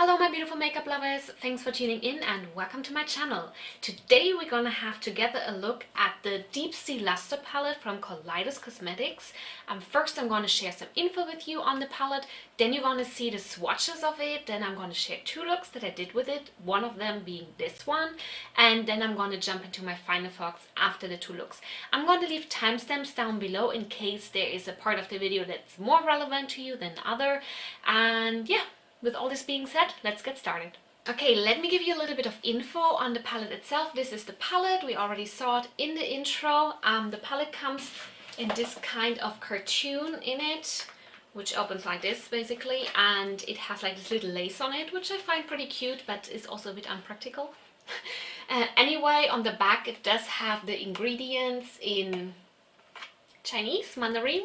Hello my beautiful makeup lovers, thanks for tuning in and welcome to my channel. Today we're gonna have together a look at the Deepsea Luster Palette from Kaleidos Cosmetics. First I'm gonna share some info with you on the palette, then you're gonna see the swatches of it, then I'm gonna share two looks that I did with it, one of them being this one, and then I'm gonna jump into my final thoughts after the two looks. I'm gonna leave timestamps down below in case there is a part of the video that's more relevant to you than other, and yeah. With all this being said, let's get started. Okay, let me give you a little bit of info on the palette itself. This is the palette. We already saw it in the intro. The palette comes in this kind of cartoon in it, which opens like this basically, and it has like this little lace on it, which I find pretty cute, but is also a bit unpractical. Anyway, on the back it does have the ingredients in Chinese, Mandarin.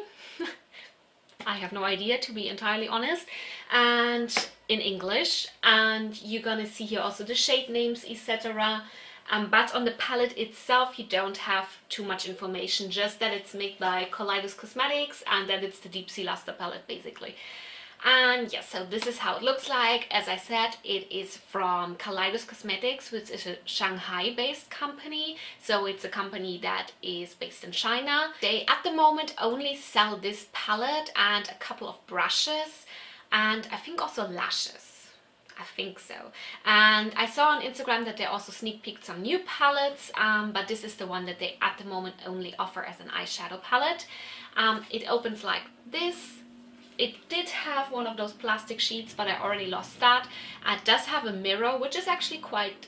I have no idea, to be entirely honest, and in English, and you're gonna see here also the shade names, etc. But on the palette itself you don't have too much information, just that it's made by Kaleidos Cosmetics and that it's the Deepsea Luster Palette basically. And yes, so this is how it looks like. As I said, it is from Kaleidos Cosmetics, which is a Shanghai-based company. So it's a company that is based in China. They, at the moment, only sell this palette and a couple of brushes and I think also lashes. I think so. And I saw on Instagram that they also sneak peeked some new palettes, but this is the one that they at the moment only offer as an eyeshadow palette. It opens like this. It did have one of those plastic sheets, but I already lost that. It does have a mirror, which is actually quite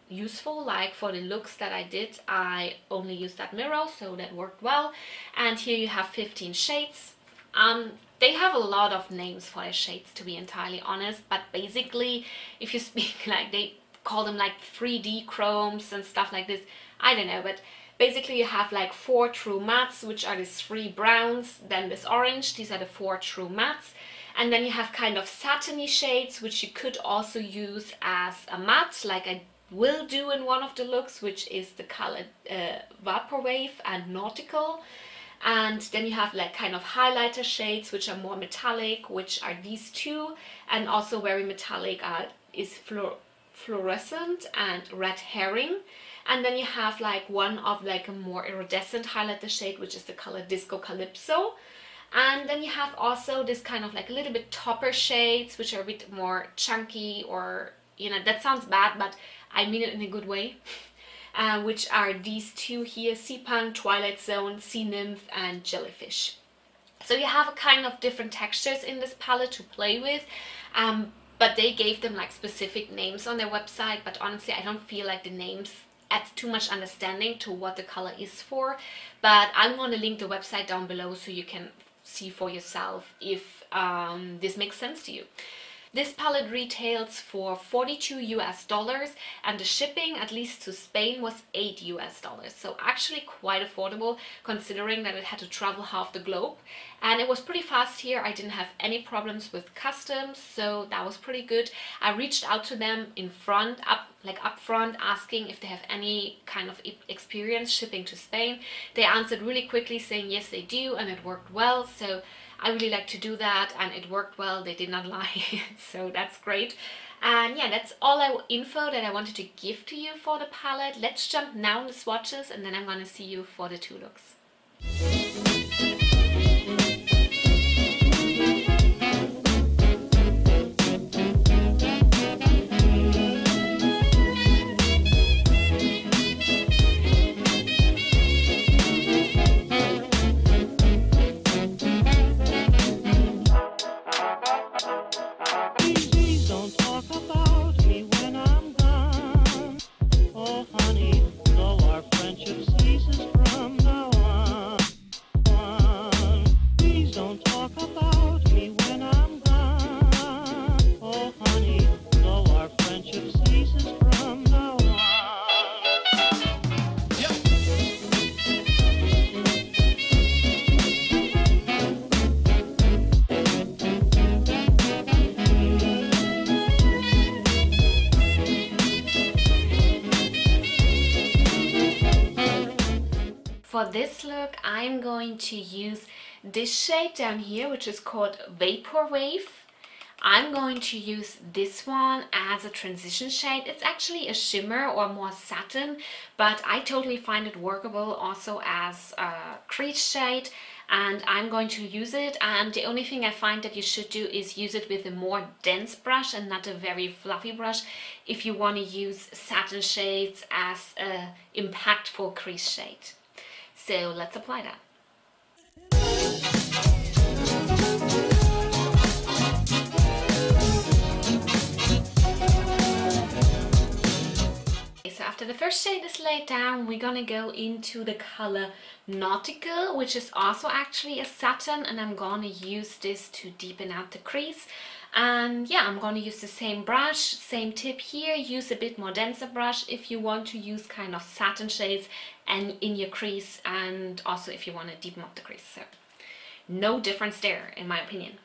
useful. Like for the looks that I did, I only used that mirror, so that worked well. And here you have 15 shades. They have a lot of names for the shades, to be entirely honest, but basically, if you speak like, they call them like 3D chromes and stuff like this. I don't know, but basically you have like 4 true mattes, which are these 3 browns, then this orange, these are the 4 true mattes. And then you have kind of satiny shades, which you could also use as a matte, like I will do in one of the looks, which is the color Vaporwave and Nautical. And then you have like kind of highlighter shades, which are more metallic, which are these two, and also very metallic is Fluorescent and Red Herring. And then you have like one of like a more iridescent highlighter shade, which is the color Disco Calypso. And then you have also this kind of like a little bit topper shades, which are a bit more chunky, or, you know, that sounds bad, but I mean it in a good way. Which are these two here, Sea Punk, Twilight Zone, Sea Nymph and Jellyfish. So you have a kind of different textures in this palette to play with. But they gave them like specific names on their website, but honestly I don't feel like the names add too much understanding to what the color is for. But I'm going to link the website down below so you can see for yourself if this makes sense to you. This palette retails for $42 US, and the shipping, at least to Spain, was $8 US. So actually quite affordable, considering that it had to travel half the globe. And it was pretty fast here. I didn't have any problems with customs, so that was pretty good. I reached out to them up front, asking if they have any kind of experience shipping to Spain. They answered really quickly saying yes they do, and it worked well. So I really like to do that, and it worked well. They did not lie, so that's great. And yeah, that's all info that I wanted to give to you for the palette. Let's jump now in the swatches, and then I'm gonna see you for the two looks. For this look, I'm going to use this shade down here, which is called Vaporwave. I'm going to use this one as a transition shade. It's actually a shimmer or more satin, but I totally find it workable also as a crease shade, and I'm going to use it. And the only thing I find that you should do is use it with a more dense brush and not a very fluffy brush if you want to use satin shades as a impactful crease shade. So let's apply that. So after the first shade is laid down, we're gonna go into the color Nautical, which is also actually a satin, and I'm gonna use this to deepen out the crease. And yeah, I'm gonna use the same brush, same tip here. Use a bit more denser brush if you want to use kind of satin shades and in your crease, and also if you want to deepen up the crease. So no difference there, in my opinion.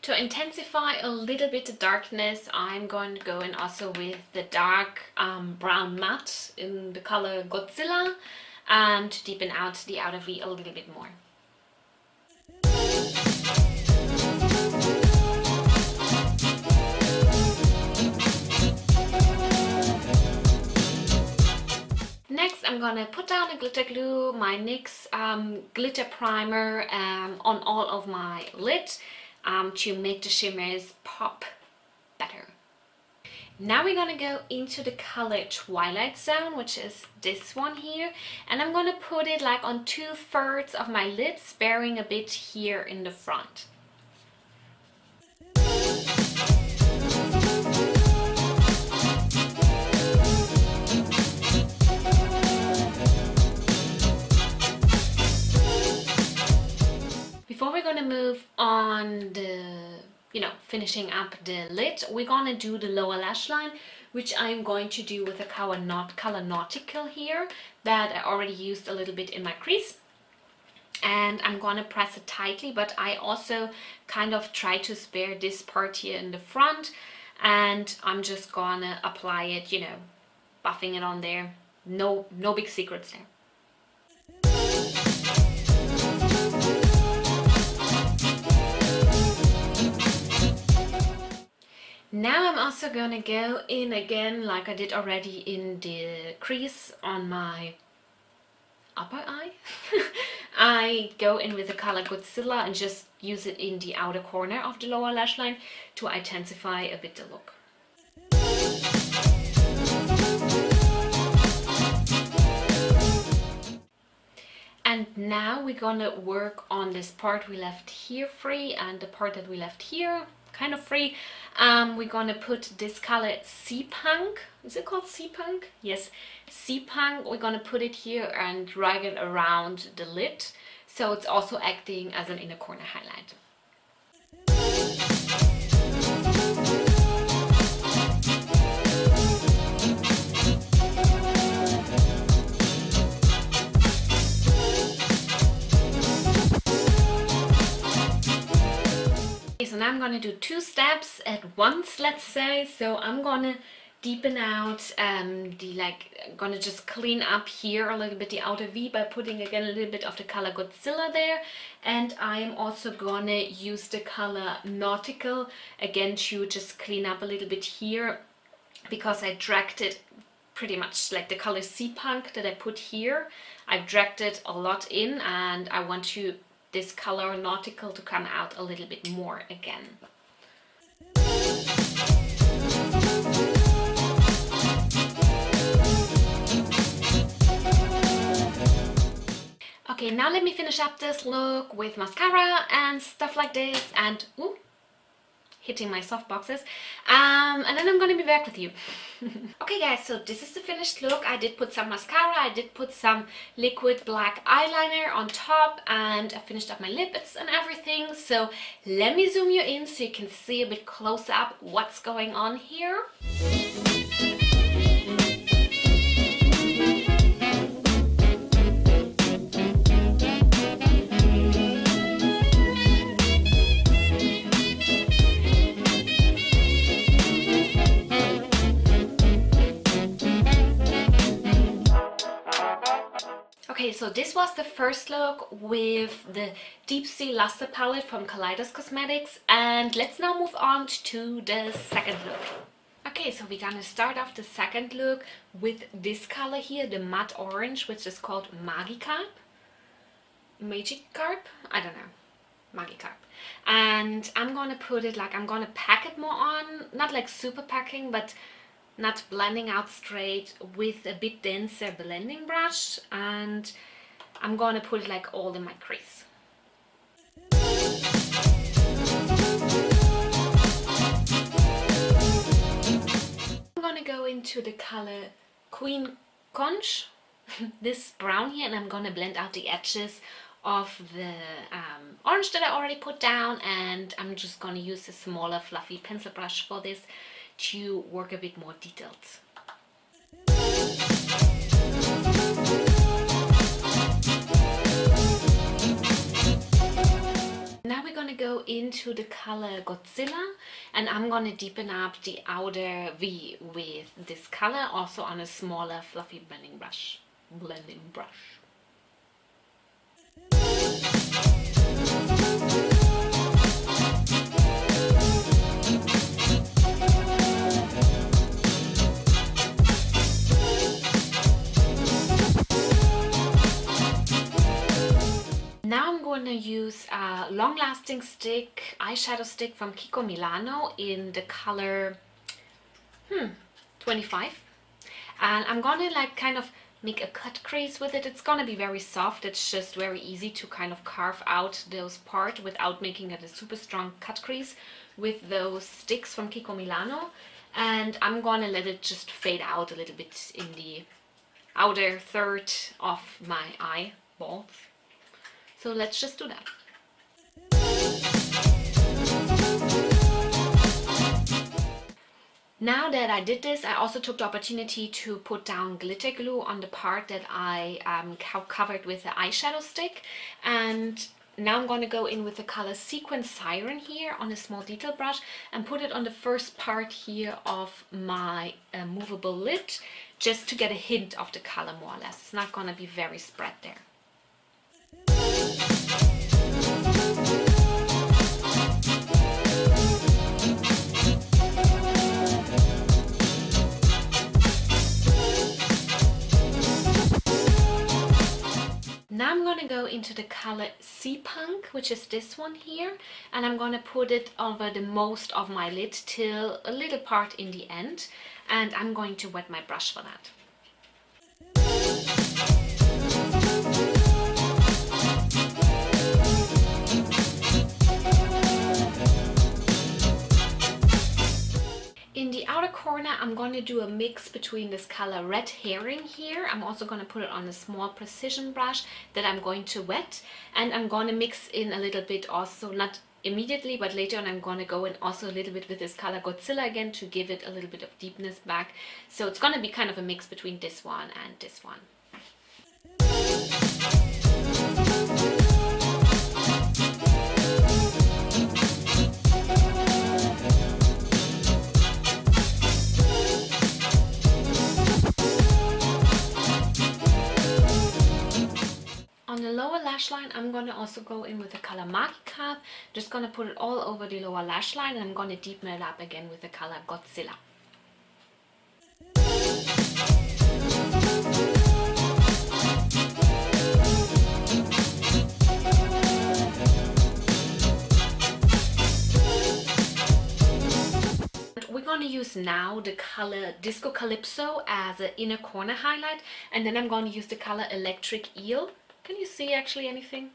To intensify a little bit the darkness, I'm going to go in also with the dark brown matte in the color Godzilla, and to deepen out the outer V a little bit more. Next, I'm gonna put down a glitter glue, my NYX glitter primer on all of my lid to make the shimmers pop better. Now we're gonna go into the color Twilight Zone, which is this one here, and I'm gonna put it like on 2/3 of my lid, sparing a bit here in the front. Before we're gonna move on the, finishing up the lid, we're gonna do the lower lash line, which I'm going to do with a color Nautical here that I already used a little bit in my crease. And I'm gonna press it tightly, but I also kind of try to spare this part here in the front, and I'm just gonna apply it, buffing it on there. No big secrets there. Now I'm also gonna go in again, like I did already in the crease on my upper eye. I go in with the color Godzilla and just use it in the outer corner of the lower lash line to intensify a bit the look. And now we're gonna work on this part we left here free and the part that we left here kind of free. We're gonna put this color Sea Punk. Is it called Sea Punk? Yes, Sea Punk. We're gonna put it here and drag it around the lid, so it's also acting as an inner corner highlight. So now I'm gonna do 2 steps at once, let's say. So I'm gonna deepen out I'm gonna just clean up here a little bit the outer V by putting again a little bit of the color Godzilla there, and I'm also gonna use the color Nautical again to just clean up a little bit here, because I dragged it pretty much like the color Sea Punk that I put here. I've dragged it a lot in, and I want this color Nautical to come out a little bit more again. Okay, now let me finish up this look with mascara and stuff like this, and hitting my soft boxes, and then I'm gonna be back with you. Okay guys, so this is the finished look. I did put some mascara, I did put some liquid black eyeliner on top, and I finished up my lips and everything. So let me zoom you in so you can see a bit close up what's going on here. Okay, so this was the first look with the Deepsea Luster Palette from Kaleidos Cosmetics, and let's now move on to the second look. Okay, so we're gonna start off the second look with this color here, the matte orange, which is called Magikarp. I don't know. Magikarp. And I'm gonna put it like, I'm gonna pack it more on, not like super packing, but not blending out straight, with a bit denser blending brush, and I'm gonna put it like all in my crease. I'm gonna go into the color Queen Conch, this brown here, and I'm gonna blend out the edges of the orange that I already put down, and I'm just gonna use a smaller fluffy pencil brush for this to work a bit more detailed. Now we're gonna go into the color Godzilla, and I'm gonna deepen up the outer V with this color, also on a smaller fluffy blending brush. Now I'm going to use a long-lasting stick, eyeshadow stick from Kiko Milano in the color 25, and I'm going to like kind of make a cut crease with it. It's going to be very soft. It's just very easy to kind of carve out those parts without making it a super strong cut crease with those sticks from Kiko Milano. And I'm going to let it just fade out a little bit in the outer third of my eyeballs. So let's just do that. Now that I did this, I also took the opportunity to put down glitter glue on the part that I covered with the eyeshadow stick. And now I'm going to go in with the color Sequin Siren here on a small detail brush and put it on the first part here of my movable lid, just to get a hint of the color more or less. It's not going to be very spread there. Now I'm going to go into the color Sea Punk, which is this one here, and I'm going to put it over the most of my lid till a little part in the end, and I'm going to wet my brush for that. In the outer corner, I'm going to do a mix between this color Red Herring here. I'm also going to put it on a small precision brush that I'm going to wet, and I'm going to mix in a little bit also, not immediately, but later on I'm going to go in also a little bit with this color Godzilla again to give it a little bit of deepness back. So it's going to be kind of a mix between this one and this one. On the lower lash line, I'm going to also go in with the color Magikarp. Just going to put it all over the lower lash line, and I'm going to deepen it up again with the color Godzilla. We're going to use now the color Disco Calypso as an inner corner highlight, and then I'm going to use the color Electric Eel. Can you see actually anything?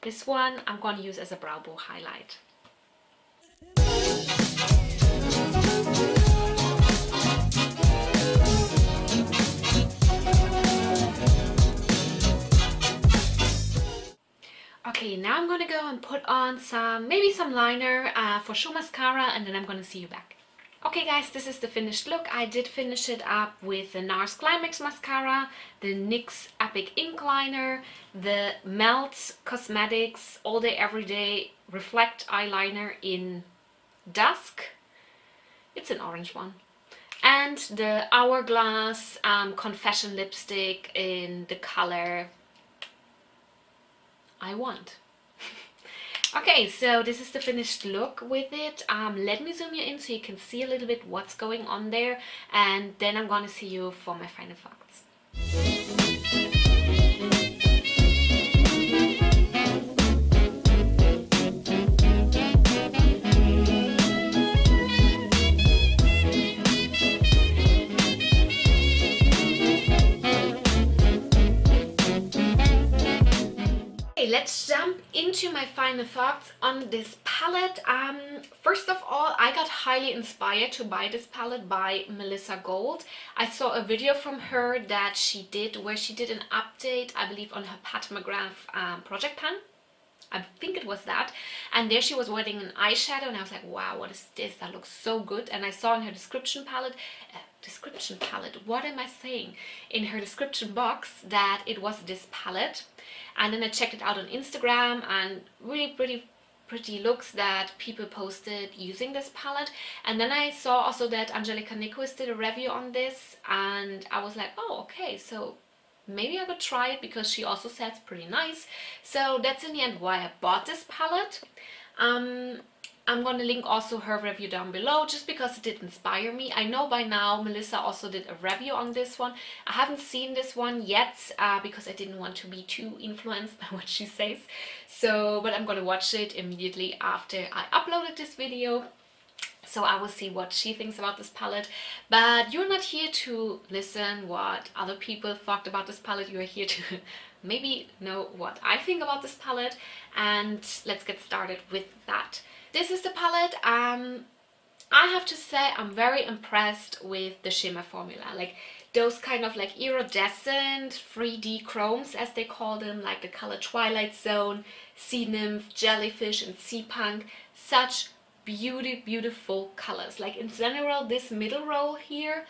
This one I'm going to use as a brow bone highlight. Okay, now I'm going to go and put on maybe some liner for show mascara, and then I'm going to see you back. Okay guys, this is the finished look. I did finish it up with the NARS Climax mascara, the NYX Epic Ink Liner, the Melt Cosmetics All Day Everyday Reflect Eyeliner in Dusk. It's an orange one. And the Hourglass Confession Lipstick in the color I want. Okay, so this is the finished look with it. Let me zoom you in so you can see a little bit what's going on there, and then I'm gonna see you for my final thoughts. Let's jump into my final thoughts on this palette. First of all, I got highly inspired to buy this palette by Melissa Gold. I saw a video from her that she did where she did an update, I believe, on her Patmograph project pan. I think it was that, and there she was wearing an eyeshadow, and I was like, wow, what is this? That looks so good. And I saw in her description palette, what am I saying? In her description box that it was this palette, and then I checked it out on Instagram, and really pretty looks that people posted using this palette. And then I saw also that Angelica Nyquist did a review on this, and I was like, oh, okay, so maybe I could try it, because she also said it's pretty nice. So that's in the end why I bought this palette. I'm going to link also her review down below, just because it did inspire me. I know by now Melissa also did a review on this one. I haven't seen this one yet because I didn't want to be too influenced by what she says. So, but I'm going to watch it immediately after I uploaded this video. So I will see what she thinks about this palette. But you're not here to listen what other people thought about this palette. You're here to maybe know what I think about this palette. And let's get started with that. This is the palette. I have to say I'm very impressed with the shimmer formula. Like those kind of like iridescent 3D chromes, as they call them, like the color Twilight Zone, Sea Nymph, Jellyfish and Sea Punk. Such beautiful colors. Like in general, this middle row here,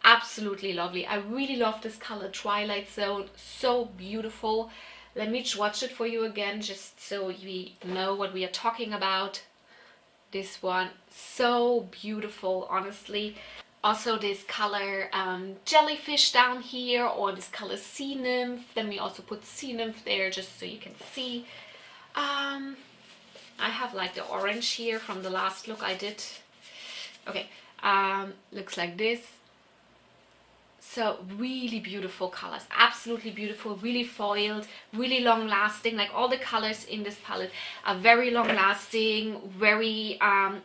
absolutely lovely. I really love this color Twilight Zone, so beautiful. Let me swatch it for you again, just so you know what we are talking about. This one, so beautiful, honestly. Also this color Jellyfish down here, or this color Sea Nymph. Then we also put Sea Nymph there just so you can see. I have like the orange here from the last look I did. Okay, looks like this. So really beautiful colors, absolutely beautiful, really foiled, really long lasting. Like all the colors in this palette are very long lasting, very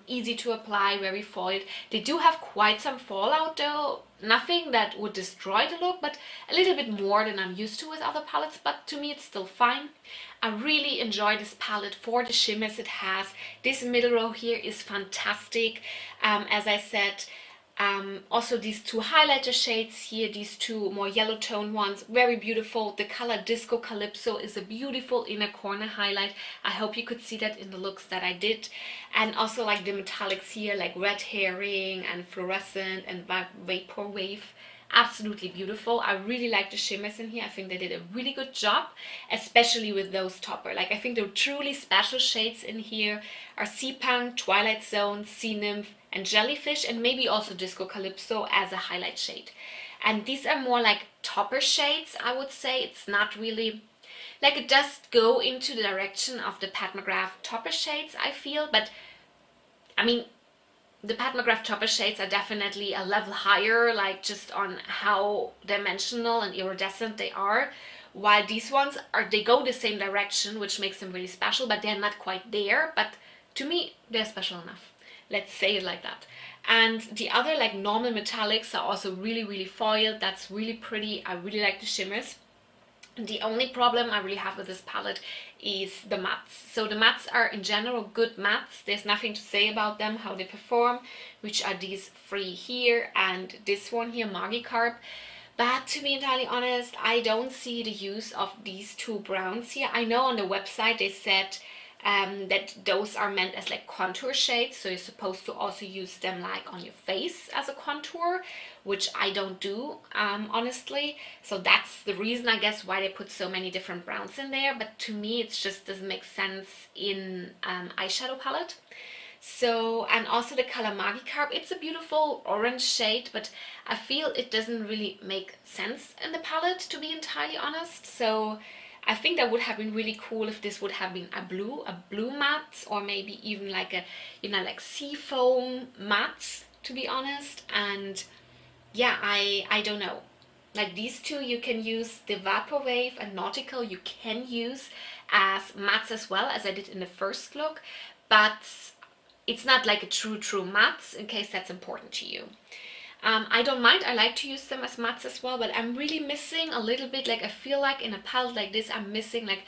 easy to apply, very foiled. They do have quite some fallout though, nothing that would destroy the look, but a little bit more than I'm used to with other palettes, but to me it's still fine. I really enjoy this palette for the shimmers it has. This middle row here is fantastic. As I said, also these two highlighter shades here, these two more yellow tone ones, very beautiful. The color Disco Calypso is a beautiful inner corner highlight. I hope you could see that in the looks that I did. And also like the metallics here, like Red Herring and Fluorescent and Vaporwave. Absolutely beautiful. I really like the shimmers in here. I think they did a really good job, especially with those topper. Like I think the truly special shades in here are Sea Punk, Twilight Zone, Sea Nymph and Jellyfish, and maybe also Disco Calypso as a highlight shade. And these are more like topper shades, I would say. It's not really like, it does go into the direction of the Patmograph topper shades, I feel, but I mean, the Patmograph topper shades are definitely a level higher, like just on how dimensional and iridescent they are, while these ones are, they go the same direction, which makes them really special, but they're not quite there. But to me, they're special enough. Let's say it like that. And the other like normal metallics are also really foiled. That's really pretty. I really like the shimmers. The only problem I really have with this palette is the mattes. So the mattes are in general good mattes. There's nothing to say about them, how they perform, which are these three here and this one here, Magikarp. But to be entirely honest, I don't see the use of these two browns here. I know on the website they said that those are meant as like contour shades, so you're supposed to also use them like on your face as a contour, which I don't do, honestly. So that's the reason, I guess, why they put so many different browns in there. But to me, it just doesn't make sense in eyeshadow palette. So, and also the color Magikarp, it's a beautiful orange shade, but I feel it doesn't really make sense in the palette, to be entirely honest. So I think that would have been really cool if this would have been a blue matte, or maybe even like a, you know, like sea foam matte, to be honest. And yeah, I don't know. Like these two you can use, the Vaporwave and Nautical you can use as mattes as well, as I did in the first look, but it's not like a true matte, in case that's important to you. I don't mind, I like to use them as mattes as well, but I'm really missing a little bit, like I feel like in a palette like this I'm missing like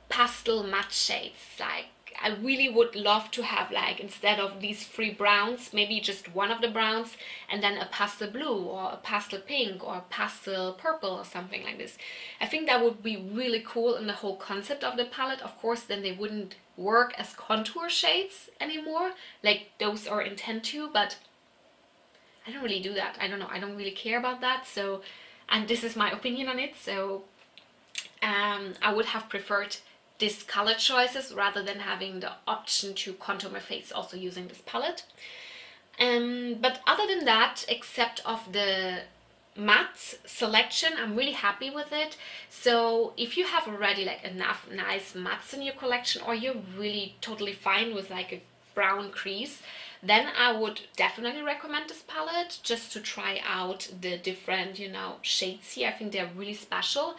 pastel matte shades. Like I really would love to have, like, instead of these 3 browns, maybe just one of the browns and then a pastel blue or a pastel pink or a pastel purple or something like this. I think that would be really cool in the whole concept of the palette. Of course, then they wouldn't work as contour shades anymore, like those are intended to, but I don't really do that. I don't know, I don't really care about that. So, and this is my opinion on it, so I would have preferred these color choices rather than having the option to contour my face also using this palette. But other than that, except of the matte selection, I'm really happy with it. So if you have already like enough nice mattes in your collection, or you're really totally fine with like a brown crease, then I would definitely recommend this palette just to try out the different, you know, shades here. I think they're really special.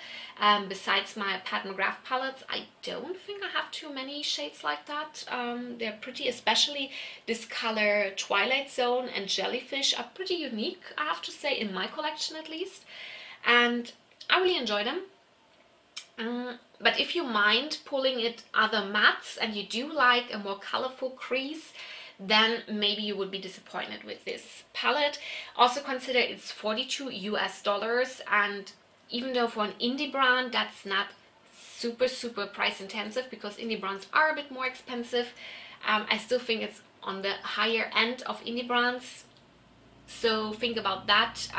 Besides my Pat McGrath palettes, I don't think I have too many shades like that. They're pretty, especially this color Twilight Zone and Jellyfish are pretty unique, I have to say, in my collection at least. And I really enjoy them. But if you mind pulling it other mattes and you do like a more colorful crease, then maybe you would be disappointed with this palette. Also consider it's $42 US, and even though for an indie brand that's not super price intensive, because indie brands are a bit more expensive, I still think it's on the higher end of indie brands. So think about that.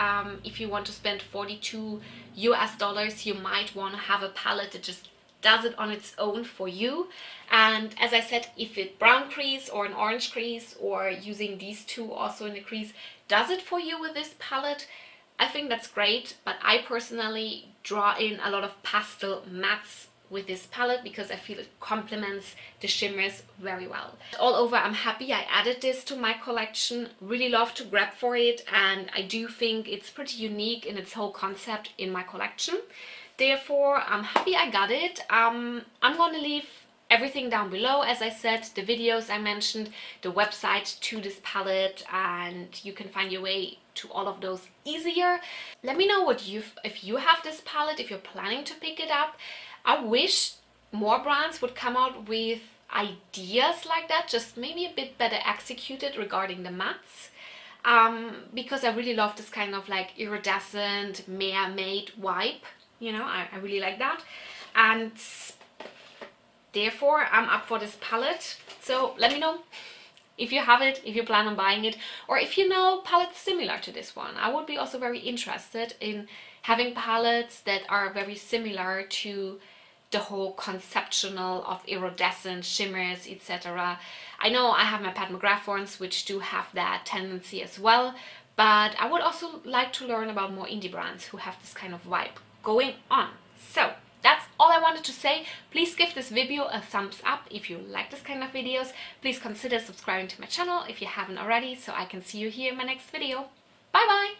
If you want to spend $42 US, you might want to have a palette that just does it on its own for you. And as I said, if it brown crease or an orange crease, or using these two also in the crease, does it for you with this palette, I think that's great. But I personally draw in a lot of pastel mattes with this palette because I feel it complements the shimmers very well. All over, I'm happy I added this to my collection. Really love to grab for it, and I do think it's pretty unique in its whole concept in my collection. Therefore, I'm happy I got it. I'm gonna leave everything down below, as I said, the videos I mentioned, the website to this palette, and you can find your way to all of those easier. Let me know what if you have this palette, if you're planning to pick it up. I wish more brands would come out with ideas like that, just maybe a bit better executed regarding the mattes. Because I really love this kind of like iridescent mermaid vibe. You know, I really like that, and therefore I'm up for this palette. So let me know if you have it, if you plan on buying it, or if you know palettes similar to this one. I would be also very interested in having palettes that are very similar to the whole conceptual of iridescent shimmers, etc. I know I have my Pat McGrath ones, which do have that tendency as well, but I would also like to learn about more indie brands who have this kind of vibe going on. So that's all I wanted to say. Please give this video a thumbs up if you like this kind of videos. Please consider subscribing to my channel if you haven't already, so I can see you here in my next video. Bye bye!